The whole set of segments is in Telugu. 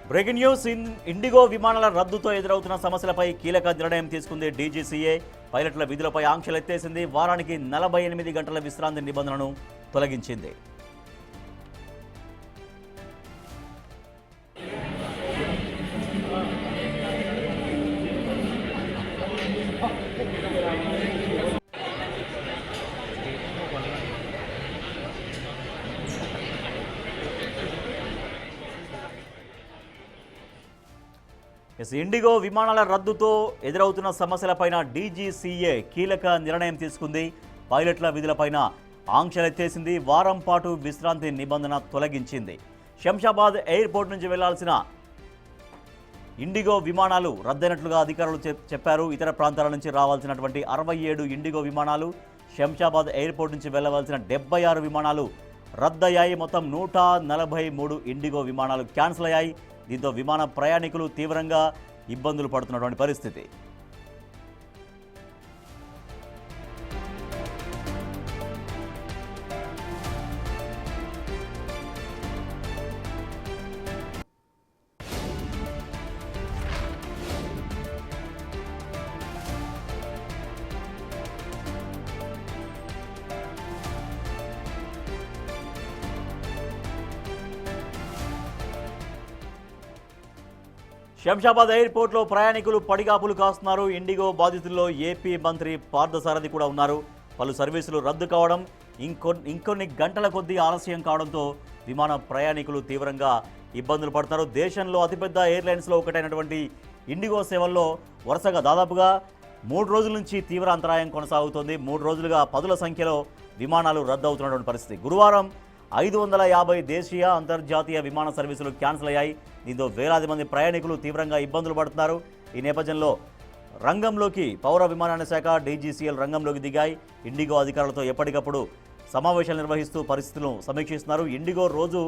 బ్రేకింగ్ న్యూస్ ఇండిగో విమానాల రద్దుతో ఎదురవుతున్న సమస్యలపై కీలక నిర్ణయం తీసుకుంది డీజీసీఏ. పైలట్ల విధులపై ఆంక్షలు ఎత్తేసింది. వారానికి 48 గంటల విశ్రాంతి నిబంధనను తొలగించింది. ఇండిగో విమానాల రద్దుతో ఎదురవుతున్న సమస్యలపైన డీజీసీఏ కీలక నిర్ణయం తీసుకుంది. పైలట్ల విధులపైన ఆంక్షలెత్తేసింది. వారం పాటు విశ్రాంతి నిబంధన తొలగించింది. శంషాబాద్ ఎయిర్పోర్ట్ నుంచి వెళ్లాల్సిన ఇండిగో విమానాలు రద్దయినట్లుగా అధికారులు చెప్పారు. ఇతర ప్రాంతాల నుంచి రావాల్సినటువంటి 67 ఇండిగో విమానాలు, శంషాబాద్ ఎయిర్పోర్ట్ నుంచి వెళ్లవలసిన 76 విమానాలు రద్దయ్యాయి. మొత్తం 143 ఇండిగో విమానాలు క్యాన్సిల్ అయ్యాయి. దీంతో విమాన ప్రయాణికులు తీవ్రంగా ఇబ్బందులు పడుతున్నటువంటి పరిస్థితి. శంషాబాద్ ఎయిర్పోర్ట్లో ప్రయాణికులు పడిగాపులు కాస్తున్నారు. ఇండిగో బాధితుల్లో ఏపీ మంత్రి పార్థసారథి కూడా ఉన్నారు. పలు సర్వీసులు రద్దు కావడం, ఇంకొన్ని గంటల కొద్దీ ఆలస్యం కావడంతో విమాన ప్రయాణికులు తీవ్రంగా ఇబ్బందులు పడుతున్నారు. దేశంలో అతిపెద్ద ఎయిర్లైన్స్లో ఒకటైనటువంటి ఇండిగో సేవల్లో వరుసగా దాదాపుగా 3 రోజుల నుంచి తీవ్ర అంతరాయం కొనసాగుతోంది. 3 రోజులుగా పదుల సంఖ్యలో విమానాలు రద్దు అవుతున్నటువంటి పరిస్థితి. గురువారం 550 దేశీయ అంతర్జాతీయ విమాన సర్వీసులు క్యాన్సిల్ అయ్యాయి. దీంతో వేలాది మంది ప్రయాణికులు తీవ్రంగా ఇబ్బందులు పడుతున్నారు. ఈ నేపథ్యంలో రంగంలోకి పౌర విమానయాన శాఖ డీజీసీఎల్ రంగంలోకి దిగాయి. ఇండిగో అధికారులతో ఎప్పటికప్పుడు సమావేశాలు నిర్వహిస్తూ పరిస్థితులను సమీక్షిస్తున్నారు. ఇండిగో రోజు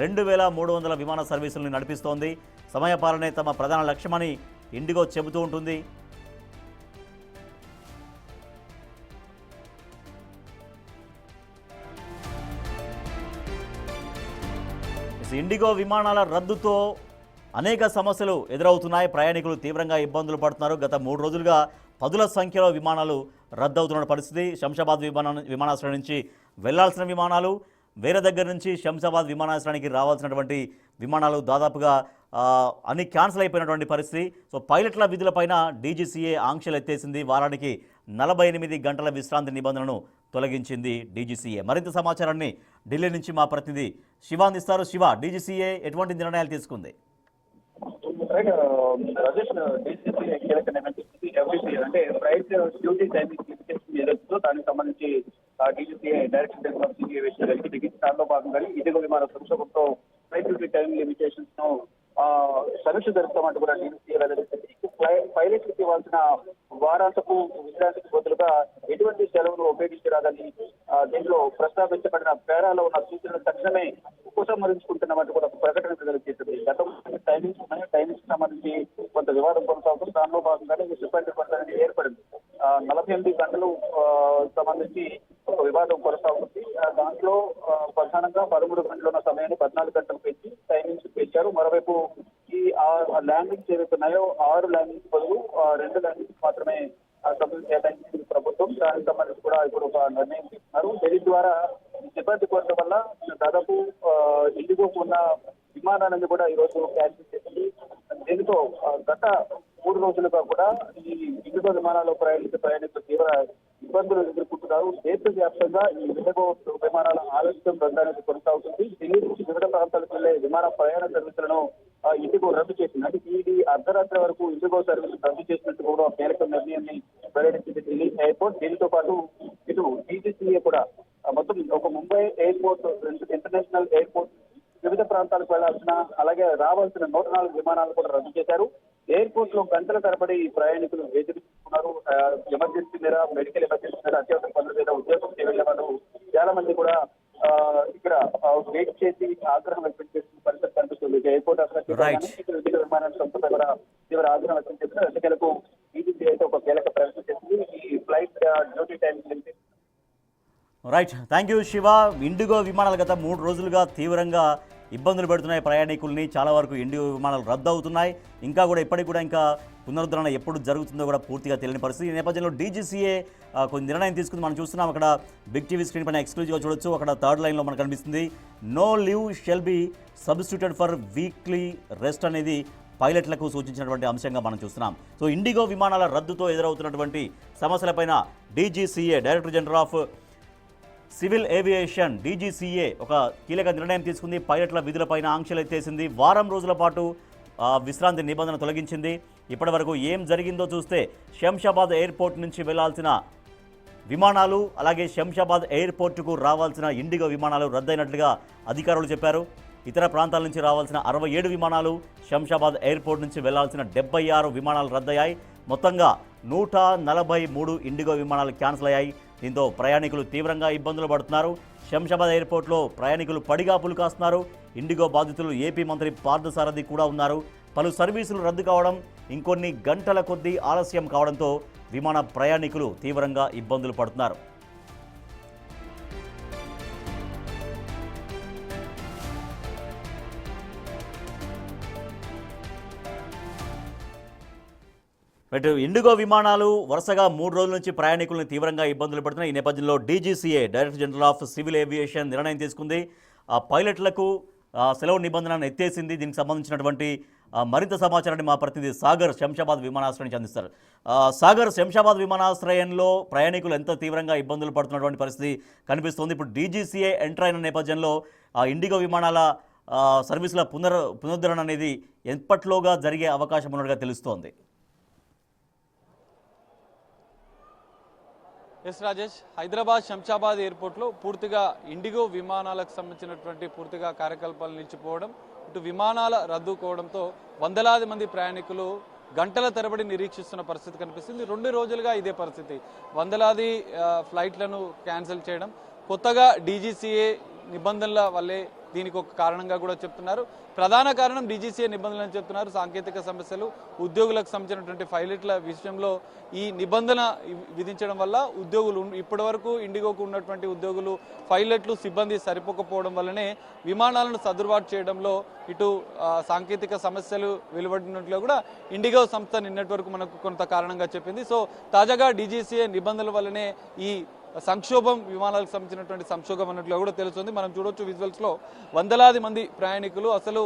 2300 విమాన సర్వీసులను నడిపిస్తోంది. సమయపాలనే తమ ప్రధాన లక్ష్యమని ఇండిగో చెబుతూ ఉంటుంది. ఇండిగో విమానాల రద్దుతో అనేక సమస్యలు ఎదురవుతున్నాయి. ప్రయాణికులు తీవ్రంగా ఇబ్బందులు పడుతున్నారు. గత 3 రోజులుగా పదుల సంఖ్యలో విమానాలు రద్దవుతున్న పరిస్థితి. శంషాబాద్ విమానాశ్రయం నుంచి వెళ్లాల్సిన విమానాలు, వేరే దగ్గర నుంచి శంషాబాద్ విమానాశ్రయానికి రావాల్సినటువంటి విమానాలు దాదాపుగా అన్ని క్యాన్సిల్ అయిపోయినటువంటి పరిస్థితి. సో పైలట్ల విధులపైన డీజీసీఏ ఆంక్షలు ఎత్తేసింది. వారానికి 48 గంటల విశ్రాంతి నిబంధనను తొలగించింది డీజీసీఏ. మరింత సమాచారాన్ని ఢిల్లీ నుంచి మా ప్రతినిధి శివ అందిస్తారు. శివ, డీజీసీఏ ఎటువంటి నిర్ణయాలు తీసుకుంది? రాజేష్, డీజీసీఏ కీలక నిర్ణయం తీసుకుంది. ఎవ్రీసీ అంటే ఫ్లైట్ డ్యూటీ టైమింగ్ ఏదైతుందో దానికి సంబంధించి డీజీసీఏ డైరెక్షన్ జనరల్ సివిఏషన్ దిగించి దానిలో భాగంగా ఇండిగో విమాన సంక్షోభంతో ఫ్లైట్ డ్యూటీ టైమింగ్ లిమిటేషన్స్ ను సమీక్ష జరుపుతామంటూ కూడా డీజీసీఏ వెల్లడించింది. పైలట్లకు ఇవ్వాల్సిన వారాంతపు విశ్రాంతికి బదులుగా ఎటువంటి సెలవులు ఉపయోగించరాదని దీంట్లో ప్రస్తావించబడిన పేరాలో ఉన్న సూచనలు తక్షణమే ఉపసంహరించుకుంటున్నామంటూ కూడా ప్రకటన విడుదల చేసింది. గతంలో టైమింగ్స్ ఉన్నాయి. టైమింగ్స్ సంబంధించి కొంత వివాదం కొనసాగుతుంది. దానిలో భాగంగానే సిబ్బంది కొంత ఏర్పడింది. 48 గంటలు సంబంధించి ఒక వివాదం కొనసాగుతుంది. దాంట్లో ప్రధానంగా 13 గంటలు ఉన్న సమయాన్ని 14 గంటలు పెంచి టైమింగ్స్ పెంచారు. మరోవైపు ఈ ల్యాండింగ్స్ ఏవైతున్నాయో 6 ల్యాండింగ్స్ బదులు 2 ల్యాండింగ్స్ మాత్రమే సమయం కేటాయించింది ప్రభుత్వం. దానికి సంబంధించి కూడా ఇప్పుడు ఒక నిర్ణయం తీసుకున్నారు. దీని ద్వారా సిబ్బంది కొరత వల్ల దాదాపు ఇండిగోకు ఉన్న విమానాన్ని కూడా ఈ రోజు క్యాన్సిల్ చేసింది. దీనితో గత 3 రోజులుగా కూడా ఈ ఇండిగో విమానాల్లో ప్రయాణికులు తీవ్ర ఇబ్బందులు ఎదుర్కొంటున్నారు. దేశవ్యాప్తంగా ఈ ఇండిగో విమానాల ఆలస్యం రద్దు కొనసాగుతుంది. ఢిల్లీ నుంచి వివిధ ప్రాంతాలకు వెళ్లే విమాన ప్రయాణ సర్వీసులను ఇండిగో రద్దు చేసింది. అంటే ఇది అర్ధరాత్రి వరకు ఇండిగో సర్వీసు రద్దు చేసినట్టు కూడా కీలక నిర్ణయాన్ని వెల్లడించింది ఢిల్లీ ఎయిర్పోర్ట్. దీనితో పాటు ఇటు డీజీసీఏ కూడా మొత్తం ఒక ముంబై ఎయిర్పోర్ట్, ఇంటర్నేషనల్ ఎయిర్పోర్ట్, వివిధ ప్రాంతాలకు వెళ్లాల్సిన అలాగే రావాల్సిన 104 విమానాలు కూడా రద్దు చేశారు. ఎయిర్పోర్ట్ లో గంటల తరబడి ప్రయాణికులు ఎదుర్కొన్నారు. ఎమర్జెన్సీ మీద, మెడికల్ ఎమర్జెన్సీ మీద, అత్యవసర పనుల మీద ఉద్యోగం చేయగలిగే వాళ్ళు చాలా మంది కూడా ఇక్కడ వెయిట్ చేసి ఆగ్రహం వ్యక్తం చేస్తున్న పరిస్థితి కనిపిస్తుంది. ఎయిర్పోర్ట్ అసలు విమానాల సంస్థ కూడా తీవ్ర ఆగ్రహం వ్యక్తం చేస్తున్నారు. ఎన్నికలకు డీజీసీ అయితే ఒక కీలక ప్రకటన చేసింది. ఈ flight duty time right, thank you Shiva. IndiGo విమానాలు గత 3 రోజులుగా తీవ్రంగా ఇబ్బందులు పెడుతున్నాయి ప్రయాణికుల్ని. చాలా వరకు ఇండిగో విమానాలు రద్దు అవుతున్నాయి. ఇంకా కూడా ఇప్పటికి కూడా ఇంకా పునరుద్ధరణ ఎప్పుడు జరుగుతుందో కూడా పూర్తిగా తెలియని పరిస్థితి. ఈ నేపథ్యంలో డీజీసీఏ కొన్ని నిర్ణయం తీసుకుంది. మనం చూస్తున్నాం అక్కడ బిగ్ టీవీ స్క్రీన్ పైన ఎక్స్క్లూజివ్గా చూడొచ్చు. అక్కడ థర్డ్ లైన్లో మనకు కనిపిస్తుంది, no leave shall be substituted for weekly rest అనేది పైలట్లకు సూచించినటువంటి అంశంగా మనం చూస్తున్నాం. సో ఇండిగో విమానాల రద్దుతో ఎదురవుతున్నటువంటి సమస్యలపైన DGCA director general of civil aviation DGCA ఒక కీలక నిర్ణయం తీసుకుంది. పైలట్ల విధులపైన ఆంక్షలు ఎత్తేసింది. వారం రోజుల పాటు విశ్రాంతి నిబంధన తొలగించింది. ఇప్పటి వరకు ఏం జరిగిందో చూస్తే శంషాబాద్ ఎయిర్పోర్ట్ నుంచి వెళ్లాల్సిన విమానాలు, అలాగే శంషాబాద్ ఎయిర్పోర్టుకు రావాల్సిన ఇండిగో విమానాలు రద్దయినట్లుగా అధికారులు చెప్పారు. ఇతర ప్రాంతాల నుంచి రావాల్సిన 67 విమానాలు, శంషాబాద్ ఎయిర్పోర్ట్ నుంచి వెళ్లాల్సిన 76 విమానాలు రద్దయ్యాయి. మొత్తంగా 143 ఇండిగో విమానాలు క్యాన్సిల్ అయ్యాయి. దీంతో ప్రయాణికులు తీవ్రంగా ఇబ్బందులు పడుతున్నారు. శంషాబాద్ ఎయిర్పోర్ట్లో ప్రయాణికులు పడిగాపులు కాస్తున్నారు. ఇండిగో బాధితులు ఏపీ మంత్రి పార్థసారథి కూడా ఉన్నారు. పలు సర్వీసులు రద్దు కావడం, ఇంకొన్ని గంటల కొద్దీ ఆలస్యం కావడంతో విమాన ప్రయాణికులు తీవ్రంగా ఇబ్బందులు పడుతున్నారు. ఇండిగో విమానాలు వరుసగా 3 రోజుల నుంచి ప్రయాణికులను తీవ్రంగా ఇబ్బందులు పడుతున్నాయి. ఈ నేపథ్యంలో DGCA director general of civil aviation నిర్ణయం తీసుకుంది. ఆ పైలట్లకు సెలవు నిబంధనలను ఎత్తేసింది. దీనికి సంబంధించినటువంటి మరింత సమాచారాన్ని మా ప్రతినిధి సాగర్ శంషాబాద్ విమానాశ్రయం నుంచి అందిస్తారు. సాగర్, శంషాబాద్ విమానాశ్రయంలో ప్రయాణికులు ఎంత తీవ్రంగా ఇబ్బందులు పడుతున్నటువంటి పరిస్థితి కనిపిస్తుంది. ఇప్పుడు డీజీసీఏ ఎంటర్ అయిన నేపథ్యంలో ఇండిగో విమానాల సర్వీసుల పునరుద్ధరణ అనేది ఎప్పట్లోగా జరిగే అవకాశం ఉన్నట్టుగా తెలుస్తోంది. ఎస్ రాజేష్, హైదరాబాద్ శంషాబాద్ ఎయిర్పోర్ట్లో పూర్తిగా ఇండిగో విమానాలకు సంబంధించినటువంటి పూర్తిగా కార్యకలాపాలు నిలిచిపోవడం, ఇటు విమానాల రద్దు కావడంతో వందలాది మంది ప్రయాణికులు గంటల తరబడి నిరీక్షిస్తున్న పరిస్థితి కనిపిస్తుంది. 2 రోజులుగా ఇదే పరిస్థితి. వందలాది ఫ్లైట్లను క్యాన్సిల్ చేయడం, కొత్తగా డీజీసీఏ నిబంధనల వల్లే దీనికి ఒక కారణంగా కూడా చెప్తున్నారు. ప్రధాన కారణం డీజీసీఏ నిబంధనలు అని చెప్తున్నారు. సాంకేతిక సమస్యలు, ఉద్యోగులకు సంబంధించినటువంటి పైలట్ల విషయంలో ఈ నిబంధన విధించడం వల్ల ఉద్యోగులు ఇప్పటి వరకు ఇండిగోకు ఉన్నటువంటి ఉద్యోగులు, పైలట్లు, సిబ్బంది సరిపోకపోవడం వల్లనే విమానాలను సర్దుబాటు చేయడంలో ఇటు సాంకేతిక సమస్యలు వెలువడినట్లు కూడా ఇండిగో సంస్థ నిన్నటి వరకు మనకు కొంత కారణంగా చెప్పింది. సో తాజాగా డీజీసీఏ నిబంధనల వల్లనే ఈ సంక్షోభం, విమానాలకు సంబంధించినటువంటి సంక్షోభం అన్నట్లు కూడా తెలుస్తుంది. మనం చూడొచ్చు విజువల్స్లో వందలాది మంది ప్రయాణికులు అసలు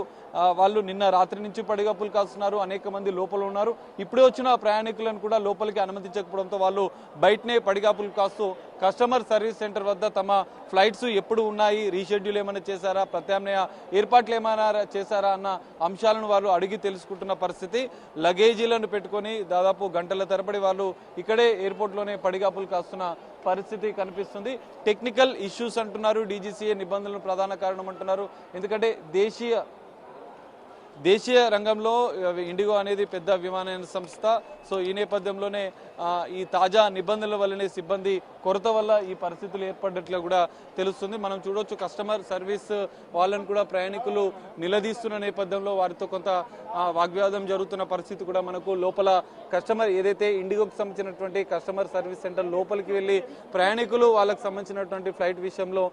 వాళ్ళు నిన్న రాత్రి నుంచి పడిగాపులు కాస్తున్నారు. అనేక మంది లోపల ఉన్నారు. ఇప్పుడే వచ్చిన ప్రయాణికులను కూడా లోపలికి అనుమతించకపోవడంతో వాళ్ళు బయటనే పడిగాపులు కాస్తూ కస్టమర్ సర్వీస్ సెంటర్ వద్ద తమ ఫ్లైట్స్ ఎప్పుడు ఉన్నాయి, రీషెడ్యూల్ ఏమైనా చేశారా, ప్రత్యామ్నాయ ఏర్పాట్లు ఏమైనా చేశారా అన్న అంశాలను వాళ్ళు అడిగి తెలుసుకుంటున్న పరిస్థితి. లగేజీలను పెట్టుకొని దాదాపు గంటల తరబడి వాళ్ళు ఇక్కడే ఎయిర్పోర్ట్లోనే పడిగాపులు కాస్తున్న పరిస్థితి కనిపిస్తుంది. టెక్నికల్ ఇష్యూస్ అంటున్నారు, డీజీసీఏ నిబంధనలు ప్రధాన కారణం అంటున్నారు. ఎందుకంటే దేశీయ రంగంలో ఇండిగో అనేది పెద్ద విమానయాన సంస్థ. సో ఈ నేపథ్యంలోనే ఈ తాజా నిబంధనల వల్లనే సిబ్బంది కొరత వల్ల ఈ పరిస్థితులు ఏర్పడ్డట్లు కూడా తెలుస్తుంది. మనం చూడొచ్చు కస్టమర్ సర్వీస్ వాళ్ళని కూడా ప్రయాణికులు నిలదీస్తున్న నేపథ్యంలో వారితో కొంత వాగ్వాదం జరుగుతున్న పరిస్థితి కూడా మనకు లోపల కస్టమర్ ఏదైతే ఇండిగోకి సంబంధించినటువంటి కస్టమర్ సర్వీస్ సెంటర్ లోపలికి వెళ్ళి ప్రయాణికులు వాళ్ళకి సంబంధించినటువంటి ఫ్లైట్ విషయంలో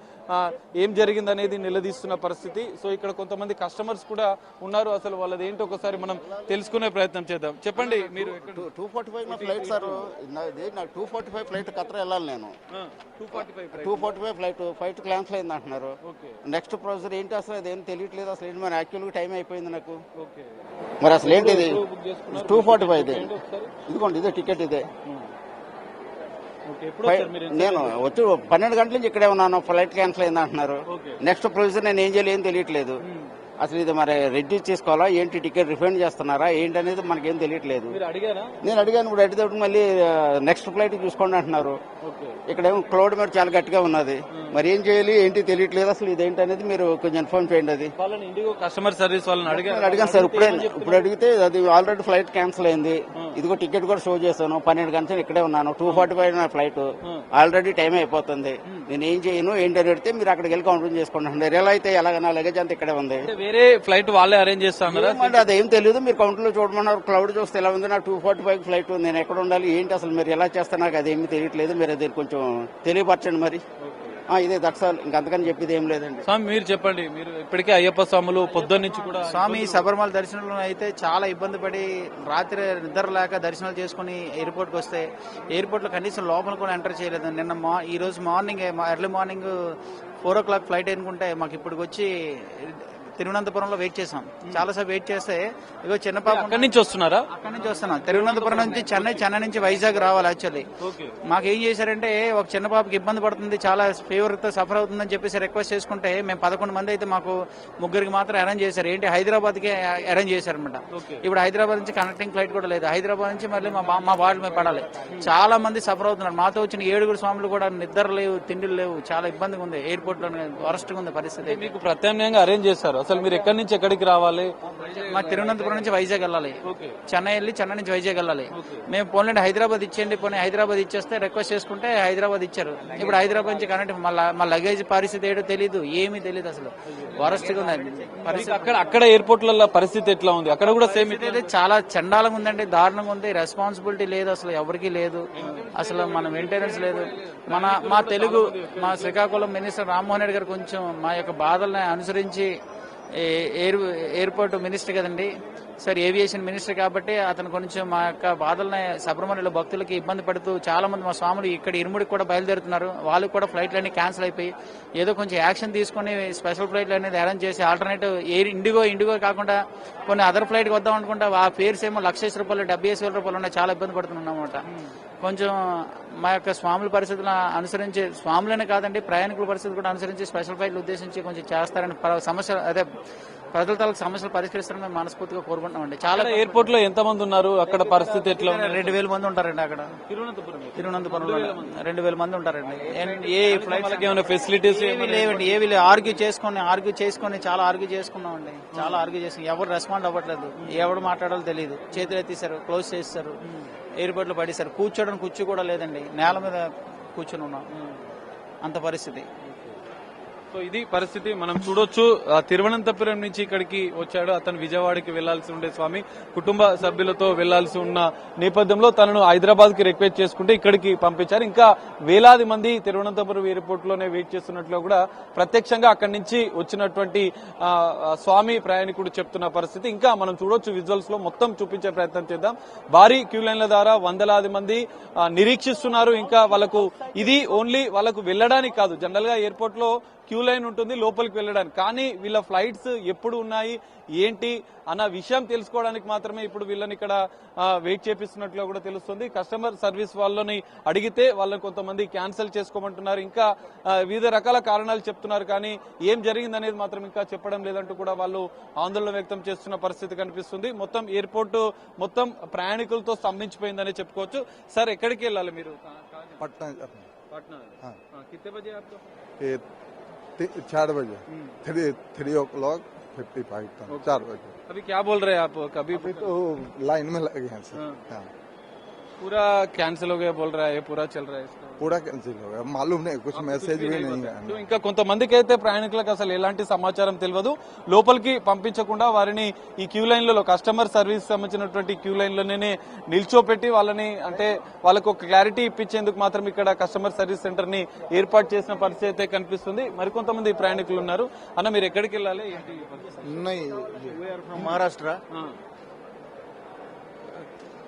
ఏం జరిగిందనేది నిలదీస్తున్న పరిస్థితి. సో ఇక్కడ కొంతమంది కస్టమర్స్ కూడా ఉన్నారు. అసలు వాళ్ళది ఏంటో ఒకసారి మనం తెలుసుకునే ప్రయత్నం చేద్దాం. చెప్పండి, మీరు 245 ఫ్లైట్ సార్, నాకు 245 ఫ్లైట్ ఖతర్ వెళ్ళాలి. నేను 245 ఫ్లైట్ క్యాన్సిల్ అయింది అంటున్నారు. నెక్స్ట్ ప్రొసీజర్ ఏంటి అసలు అదేం తెలియట్లేదు. అసలు ఏంటి మరి యాక్చువల్గా టైం అయిపోయింది నాకు. మరి అసలు ఏంటిది 245? ఇదిగోండి, ఇదే టికెట్ ఇదే. నేను వచ్చి 12 గంటల నుంచి ఇక్కడే ఉన్నాను. ఫ్లైట్ క్యాన్సిల్ అయింది అంటున్నారు. నెక్స్ట్ ప్రొసీజర్ నేను ఏం చేయాలి ఏం తెలియట్లేదు. అసలు ఇది మరి రెడ్యూస్ చేసుకోవాలా ఏంటి, టికెట్ రిఫండ్ చేస్తున్నారా ఏంటి అనేది మనకేం తెలియట్లేదు. నేను అడిగాను. ఇప్పుడు అడిగేటప్పుడు మళ్ళీ నెక్స్ట్ ఫ్లైట్ చూసుకోండి అంటున్నారు. ఇక్కడేమో క్లౌడ్ మీద చాలా గట్టిగా ఉన్నది. మరి ఏం చేయాలి ఏంటి తెలియట్లేదు. అసలు ఇదేంటి అనేది మీరు కొంచెం ఇన్ఫార్మ్ చేయండి. అది కస్టమర్ సర్వీస్ వాళ్ళని అడిగాను సార్. ఇప్పుడు అడిగితే అది ఆల్రెడీ ఫ్లైట్ క్యాన్సిల్ అయింది. ఇదిగో టికెట్ కూడా షో చేశాను. 12 గంటలు ఇక్కడే ఉన్నాను. 245 నా ఫ్లైట్ ఆల్రెడీ టైం అయిపోతుంది. నేను ఏం చేయను ఏంటి అని అడిగితే మీరు అక్కడికి వెళ్ళి కౌంటర్ చేసుకుంటున్నారు. ఎలా అయితే ఎలాగైనా లగేజ్ అంతా ఇక్కడే ఉంది. వేరే ఫ్లైట్ వాళ్ళే అరేంజ్ చేస్తున్నారు. అదేం తెలియదు. మీరు కౌంటర్ లో చూడమన్నారు. క్లౌడ్ చూస్తే ఎలా ఉంది. నాకు 245 ఫ్లైట్ నేను ఎక్కడ ఉండాలి ఏంటి అసలు మీరు ఎలా చేస్తా నాకు అదేమీ తెలియట్లేదు. మీరు అది కొంచెం తెలియపరచండి. మరి ఇదే దట్సాల్, ఇంకంతకని చెప్పేది ఏం లేదండి. స్వామి మీరు చెప్పండి, మీరు ఇప్పటికే అయ్యప్ప స్వాములు పొద్దున్న నుంచి కూడా స్వామి శబరిమల దర్శనంలో అయితే చాలా ఇబ్బంది పడి రాత్రి నిద్ర లేక దర్శనాలు చేసుకుని ఎయిర్పోర్ట్కి వస్తే ఎయిర్పోర్ట్లో కనీసం లోపల కూడా ఎంటర్ చేయలేదు. నిన్న ఈ రోజు morning early morning 4 o'clock flight అనుకుంటే మాకు ఇప్పటికి వచ్చి తిరువనంతపురంలో వెయిట్ చేసాం. చాలాసేపు వెయిట్ చేస్తే ఇగో చిన్న పాప అక్కడి నుంచి వస్తున్నారా? అక్కడి నుంచి వస్తున్నాం. తిరువనంతపురం నుంచి చెన్నై నుంచి వైజాగ్ రావాలి. యాక్చువల్లీ మాకు ఏం చేశారంటే ఒక చిన్న పాపకి ఇబ్బంది పడుతుంది, చాలా ఫీవర్ తో సఫర్ అవుతుందని చెప్పేసి రిక్వెస్ట్ చేసుకుంటే మేము 11 మంది అయితే మాకు 3 మాత్రం అరేంజ్ చేశారు. ఏంటి హైదరాబాద్ కి అరేంజ్ చేశారనమాట. ఇప్పుడు హైదరాబాద్ నుంచి కనెక్టింగ్ ఫ్లైట్ కూడా లేదు. హైదరాబాద్ నుంచి మళ్ళీ మా వాళ్ళు మేము పడాలి. చాలా మంది సఫర్ అవుతున్నారు. మాతో వచ్చిన 7 స్వాములు కూడా నిద్ర లేవు, తిండిలు లేవు, చాలా ఇబ్బందిగా ఉంది. ఎయిర్పోర్ట్ లో వరస్ట్ గా ఉంది పరిస్థితి. మీకు ప్రత్యామ్నాయంగా అరేంజ్ చేశారు. అసలు మీరు ఎక్కడి నుంచి ఎక్కడికి రావాలి? మా తిరువనంతపురం నుంచి వైజాగ్ వెళ్ళాలి, చెన్నై వెళ్ళి చెన్నై నుంచి వైజాగ్ వెళ్ళాలి. మేము పోనీ హైదరాబాద్ ఇచ్చేయండి, పోనీ హైదరాబాద్ ఇచ్చేస్తే రిక్వెస్ట్ చేసుకుంటే హైదరాబాద్ ఇచ్చారు. ఇప్పుడు హైదరాబాద్ నుంచి కనెక్ట్ మా లగేజ్ పరిస్థితి ఏంటో తెలియదు, ఏమీ తెలియదు. అసలు వరస్ట్ గా ఉంది పరిస్థితి. అక్కడ ఎయిర్పోర్ట్లలో పరిస్థితి ఎట్లా ఉంది? అక్కడ కూడా సేమ్ చాలా చండాలంగా ఉందండి, దారుణంగా ఉంది. రెస్పాన్సిబిలిటీ లేదు, అసలు ఎవరికి లేదు. అసలు మన మెయింటెనెన్స్ లేదు. మా శ్రీకాకుళం మినిస్టర్ రామ్మోహన్ రెడ్డి గారు కొంచెం మా యొక్క బాధల్ని అనుసరించి ఎయిర్పోర్ట్ మినిస్టర్ కదండి సార్, ఏవియేషన్ మినిస్టర్ కాబట్టి అతను కొంచెం మా యొక్క బాధల్ని శబరిమలలో భక్తులకి ఇబ్బంది పడుతూ చాలా మంది మా స్వాములు ఇక్కడ ఇరుముడికి కూడా బయలుదేరుతున్నారు. వాళ్ళకి కూడా ఫ్లైట్లు అన్ని క్యాన్సిల్ అయిపోయి ఏదో కొంచెం యాక్షన్ తీసుకుని స్పెషల్ ఫ్లైట్లు అనేది అరేంజ్ చేసి ఆల్టర్నేటివ్ ఇండిగో కాకుండా కొన్ని అదర్ ఫ్లైట్కి వద్దాం అనుకుంటా ఆ ఫేర్స్ ఏమో ₹1,00,000 ₹70,000 ఉన్నాయి. చాలా ఇబ్బంది పడుతున్నాం అన్నమాట. కొంచెం మా యొక్క స్వాముల పరిస్థితులను అనుసరించి, స్వాములనే కాదండి ప్రయాణికుల పరిస్థితులు కూడా అనుసరించి స్పెషల్ ఫ్లైట్లు ఉద్దేశించి కొంచెం చేస్తారని సమస్య అదే ప్రజల తాలూకు సమస్యలు పరిష్కరిస్తారని మేము మనస్ఫూర్తిగా కోరుకుంటున్నామండి. చాలా ఎయిర్పోర్ట్ లో ఎంత మంది ఉన్నారు? అక్కడ పరిస్థితి ఎట్లా? 2,000 మంది ఉంటారండి. అక్కడ తిరువనంతపురంలో 2,000 మంది ఉంటారండి. ఏ ఫ్లైట్ ఏమైనా ఫెసిలిటీస్ లేవండి, ఏవి లేవు. ఆర్గ్యూ చేసుకొని చాలా ఆర్గ్యూ చేసుకున్నామండి. చాలా ఆర్గ్యూ చేసుకుని ఎవరు రెస్పాండ్ అవ్వట్లేదు, ఎవరు మాట్లాడాలో తెలియదు. చేతులు ఎత్తేసారు, క్లోజ్ చేస్తారు, ఎయిర్పోర్ట్ లో పడేశారు. కూర్చోడానికి కుర్చీ కూడా లేదండి, నేల మీద కూర్చొని ఉన్నాం. అంత పరిస్థితి. సో ఇది పరిస్థితి మనం చూడొచ్చు. తిరువనంతపురం నుంచి ఇక్కడికి వచ్చాడు. అతను విజయవాడకి వెళ్లాల్సి ఉండే స్వామి, కుటుంబ సభ్యులతో వెళ్లాల్సి ఉన్న నేపథ్యంలో తనను హైదరాబాద్ కి రిక్వెస్ట్ చేసుకుంటే ఇక్కడికి పంపించారు. ఇంకా వేలాది మంది తిరువనంతపురం ఎయిర్పోర్ట్ లోనే వెయిట్ చేస్తున్నట్లు కూడా ప్రత్యక్షంగా అక్కడి నుంచి వచ్చినటువంటి స్వామి ప్రయాణికుడు చెప్తున్న పరిస్థితి ఇంకా మనం చూడొచ్చు. విజువల్స్ లో మొత్తం చూపించే ప్రయత్నం చేద్దాం. భారీ క్యూ లైన్ల ద్వారా వందలాది మంది నిరీక్షిస్తున్నారు. ఇంకా వాళ్ళకు ఇది ఓన్లీ వాళ్ళకు వెళ్లడానికి కాదు, జనరల్ గా ఎయిర్పోర్ట్ లో క్యూ లైన్ ఉంటుంది లోపలికి వెళ్ళడానికి. కానీ వీళ్ళ ఫ్లైట్స్ ఎప్పుడు ఉన్నాయి ఏంటి అన్న విషయం తెలుసుకోవడానికి మాత్రమే ఇప్పుడు వీళ్ళని ఇక్కడ వెయిట్ చేపిస్తున్నట్లు కూడా తెలుస్తుంది. కస్టమర్ సర్వీస్ వాళ్ళని అడిగితే వాళ్ళని కొంతమంది క్యాన్సిల్ చేసుకోమంటున్నారు, ఇంకా వివిధ రకాల కారణాలు చెప్తున్నారు. కానీ ఏం జరిగిందనేది మాత్రం ఇంకా చెప్పడం లేదంటూ కూడా వాళ్ళు ఆందోళన వ్యక్తం చేస్తున్న పరిస్థితి కనిపిస్తుంది. మొత్తం ఎయిర్పోర్ట్ మొత్తం ప్రయాణికులతో స్తంభించిపోయిందనే చెప్పుకోవచ్చు. సార్ ఎక్కడికి వెళ్ళాలి మీరు? पटना पटना। कितने बजे आपको? 4 बजे 3 o'clock 55 तक 4 बजे। अभी क्या बोल रहे हैं आप? कभी अभी तो लाइन में लगे हैं सर। हाँ। पूरा कैंसिल हो गया बोल रहा है, पूरा चल रहा है इसका? पूरा कैंसिल हो गया, मालूम नहीं, कुछ मैसेज भी नहीं है। సో ఇంకా కొంతమందికి అయితే ప్రయాణికులకు అసలు ఎలాంటి సమాచారం తెలియదు. లోపలికి పంపించకుండా వారిని ఈ క్యూ లైన్లలో కస్టమర్ సర్వీస్ సంబంధించినటువంటి క్యూ లైన్లోనే నిల్చోపెట్టి వాళ్ళని అంటే వాళ్ళకు ఒక క్లారిటీ ఇప్పించేందుకు మాత్రం ఇక్కడ కస్టమర్ సర్వీస్ సెంటర్ ని ఏర్పాటు చేసిన పరిస్థితి అయితే కనిపిస్తుంది. మరికొంతమంది ప్రయాణికులు ఉన్నారు. అన్న మీరు ఎక్కడికి వెళ్ళాలి ఏంటి? नहीं, महाराष्ट्र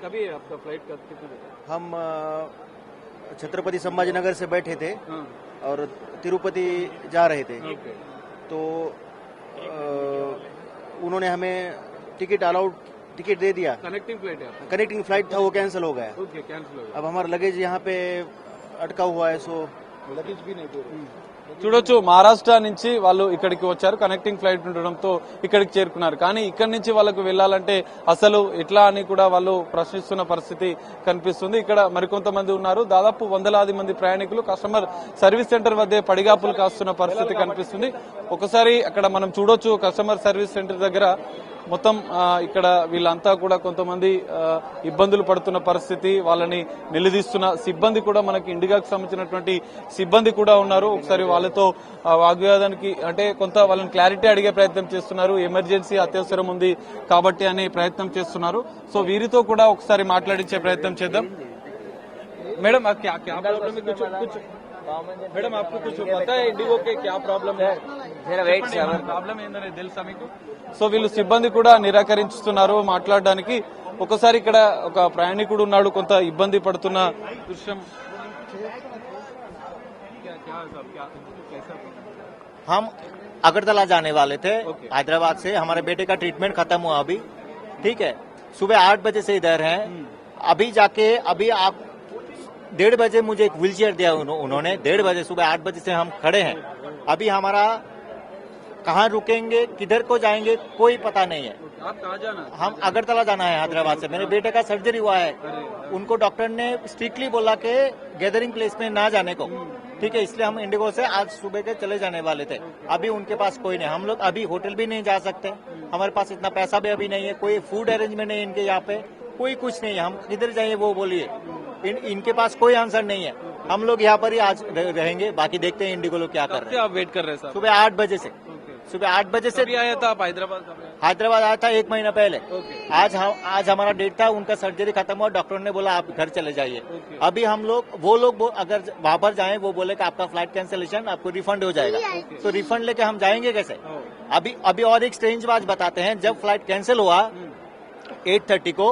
कभी आपका फ्लाइट का कितने बजे? हम छत्रपति संभाजीनगर से बैठे थे और तिरुपति जा रहे थे, तो उन्होंने हमें टिकट दे दिया। कनेक्टिंग फ्लाइट है आपका? कनेक्टिंग फ्लाइट था, वो कैंसिल हो गया। ओके, कैंसिल हो गया। अब हमारा लगेज यहाँ पे अटका हुआ है, सो लगेज भी नहीं दे रहे। చూడొచ్చు, మహారాష్ట్ర నుంచి వాళ్ళు ఇక్కడికి వచ్చారు. కనెక్టింగ్ ఫ్లైట్ ఉండడంతో ఇక్కడికి చేరుకున్నారు. కానీ ఇక్కడి నుంచి వాళ్ళకు వెళ్లాలంటే అసలు ఎట్లా అని కూడా వాళ్ళు ప్రశ్నిస్తున్న పరిస్థితి కనిపిస్తుంది. ఇక్కడ మరికొంతమంది ఉన్నారు. దాదాపు వందలాది మంది ప్రయాణికులు కస్టమర్ సర్వీస్ సెంటర్ వద్దే పడిగాపులు కాస్తున్న పరిస్థితి కనిపిస్తుంది. ఒకసారి అక్కడ మనం చూడొచ్చు, కస్టమర్ సర్వీస్ సెంటర్ దగ్గర మొత్తం ఇక్కడ వీళ్ళంతా కూడా కొంతమంది ఇబ్బందులు పడుతున్న పరిస్థితి, వాళ్ళని నిలదీస్తున్న సిబ్బంది కూడా మనకి ఇండిగాకు సంబంధించినటువంటి సిబ్బంది కూడా ఉన్నారు. ఒకసారి వాళ్ళతో వాగ్వాదానికి అంటే కొంత వాళ్ళని క్లారిటీ అడిగే ప్రయత్నం చేస్తున్నారు. ఎమర్జెన్సీ అత్యవసరం ఉంది కాబట్టి అనే ప్రయత్నం చేస్తున్నారు. సో వీరితో కూడా ఒకసారి మాట్లాడించే ప్రయత్నం చేద్దాం. మేడం మేడం आपको कुछ पता है इंडिगो के क्या प्रॉब्लम है ప్రాబ్లం ఏందనే తెలుసా మీకు? సో వీళ్ళు సిబ్బంది కూడా నిరాకరిస్తున్నారు మాట్లాడడానికి. ఒకసారి ఇక్కడ ఒక ప్రయాణికుడు ఉన్నాడు, కొంత ఇబ్బంది పడుతున్న దృశ్యం. हम अगरतला जाने वाले थे हैदराबाद से। हमारे बेटे का ट्रीटमेंट खत्म हुआ अभी, ठीक है। सुबह 8 बजे से इधर हैं। अभी जाके अभी आप 1:30 बजे मुझे एक व्हील चेयर दिया उन्होंने। 1:30 बजे सुबह 8 बजे से हम खड़े हैं। अभी हमारा कहाँ रुकेंगे, किधर को जाएंगे, कोई पता नहीं है। आप कहाँ जाना? हम अगरतला जाना है हैदराबाद से। मेरे बेटे का सर्जरी हुआ है, उनको डॉक्टर ने स्ट्रिक्टली बोला कि गैदरिंग प्लेस में ना जाने को, ठीक है। इसलिए हम इंडिगो से आज सुबह के चले जाने वाले थे। अभी उनके पास कोई नहीं, हम लोग अभी होटल भी नहीं जा सकते, हमारे पास इतना पैसा भी अभी नहीं है, कोई फूड अरेंजमेंट नहीं इनके यहाँ पे, कोई कुछ नहीं है। हम किधर जाइए वो बोलिए, इनके पास कोई आंसर नहीं है। हम लोग यहाँ पर ही आज रहेंगे, बाकी देखते हैं इंडिगो लोग क्या कर रहे हैं। आप वेट कर रहे हैं? सुबह 8 बजे से, सुबह 8 बजे से अभी आया था आप हैदराबाद? हैदराबाद आया था 1 महीना पहले। आज हमारा डेट था, उनका सर्जरी खत्म हुआ, डॉक्टर ने बोला आप घर चले जाइए। अभी हम लोग वो लोग अगर वहां पर जाएं, वो बोले कि आपका फ्लाइट कैंसिलेशन, आपको रिफंड हो जाएगा। तो रिफंड लेके हम जाएंगे कैसे? अभी और एक स्ट्रेंज बात बताते हैं। जब फ्लाइट कैंसिल हुआ 8:30 को,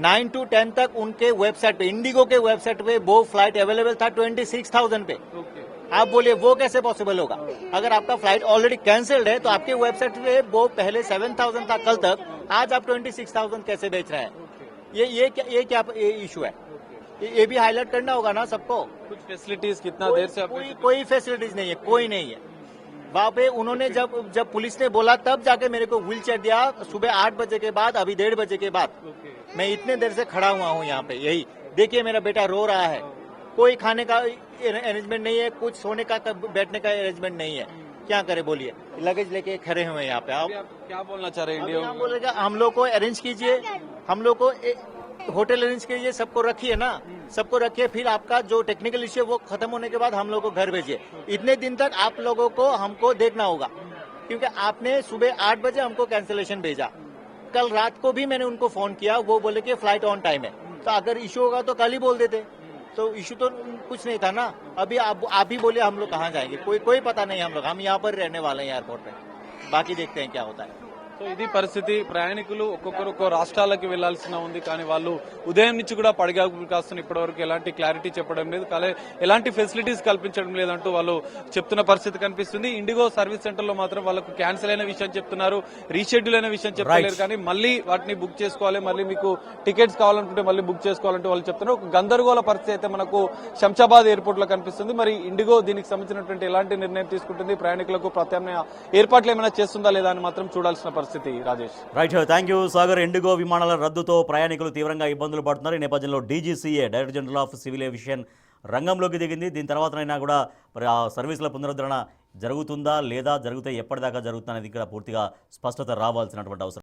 9 to 10 तक उनके वेबसाइट पे, इंडिगो के वेबसाइट पे वो फ्लाइट अवेलेबल था 26,000 पे। आप बोलिए वो कैसे पॉसिबल होगा? अगर आपका फ्लाइट ऑलरेडी कैंसिल्ड है तो आपके वेबसाइट पे वो पहले 7,000 था कल तक, आज आप 26,000 कैसे बेच रहे हैं? ये क्या इशू है? ये भी हाईलाइट करना होगा ना सबको। कुछ फैसिलिटीज कितना देर से कोई फैसिलिटीज नहीं है, कोई नहीं है वहाँ पे। उन्होंने जब पुलिस ने बोला तब जाके मेरे को व्हील चेयर दिया, सुबह 8 बजे के बाद, अभी 1:30 बजे के बाद। मैं इतने देर से खड़ा हुआ हूँ यहाँ पे। यही देखिए मेरा बेटा रो रहा है, कोई खाने का अरेंजमेंट नहीं है, कुछ सोने का बैठने का अरेंजमेंट नहीं है। क्या करे बोलिए? लगेज लेके खड़े हुए हैं यहाँ पे। आप क्या बोलना चाह रहे हैं? इंडिया बोलेगा हम लोग को अरेंज कीजिए, हम लोग को होटल अरेंज कीजिए, सबको रखिए ना, सबको रखिए। फिर आपका जो टेक्निकल इश्यू है वो खत्म होने के बाद हम लोग को घर भेजिए। इतने दिन तक आप लोगों को हमको देखना होगा, क्योंकि आपने सुबह 8 बजे हमको कैंसिलेशन भेजा। कल रात को भी मैंने उनको फोन किया, वो बोले कि फ्लाइट ऑन टाइम है। तो अगर इशू होगा तो कल ही बोल देते, तो इशू तो कुछ नहीं था ना। अभी आप ही बोलिए हम लोग कहाँ जाएंगे? कोई पता नहीं। हम यहाँ पर रहने वाले हैं एयरपोर्ट पे, बाकी देखते हैं क्या होता है। సో ఇది పరిస్థితి. ప్రయాణికులు ఒక్కొక్క రాష్ట్రాలకు వెళ్లాల్సిన ఉంది, కానీ వాళ్ళు ఉదయం నుంచి కూడా పడిగాపులు కాస్తున్న ఇప్పటివరకు ఎలాంటి క్లారిటీ చెప్పడం లేదు, ఎలాంటి ఫెసిలిటీస్ కల్పించడం లేదంటూ వాళ్ళు చెప్తున్న పరిస్థితి కనిపిస్తుంది. ఇండిగో సర్వీస్ సెంటర్ లో మాత్రం వాళ్ళకు క్యాన్సిల్ అయిన విషయం చెప్తున్నారు, రీషెడ్యూల్ అయిన విషయం చెప్పలేరు, కానీ మళ్ళీ వాటిని బుక్ చేసుకోవాలి, మళ్ళీ మీకు టికెట్స్ కావాలనుకుంటే మళ్ళీ బుక్ చేసుకోవాలంటూ వాళ్ళు చెప్తున్నారు. ఒక గందరగోళ పరిస్థితి అయితే మనకు శంషాబాద్ ఎయిర్పోర్ట్ లో కనిపిస్తుంది. మరి ఇండిగో దీనికి సంబంధించినటువంటి ఎలాంటి నిర్ణయం తీసుకుంటుంది, ప్రయాణికులకు ప్రత్యామ్నాయ ఏర్పాట్లు ఏమైనా చేస్తుందా లేదా అని మాత్రం చూడాల్సిన పరిస్థితి. Rajesh, right, thank you Sagar. IndiGo విమానాల రద్దుతో ప్రయాణికులు తీవ్రంగా ఇబ్బందులు పడుతున్నారు. ఈ నేపథ్యంలో DGCA, director general of civil aviation రంగంలోకి దిగింది. దీని తర్వాతనైనా కూడా మరి ఆ సర్వీసుల పునరుద్ధరణ జరుగుతుందా లేదా, జరిగితే ఎప్పటిదాకా జరుగుతుందా అనేది ఇక్కడ పూర్తిగా స్పష్టత రావాల్సినటువంటి అవసరం.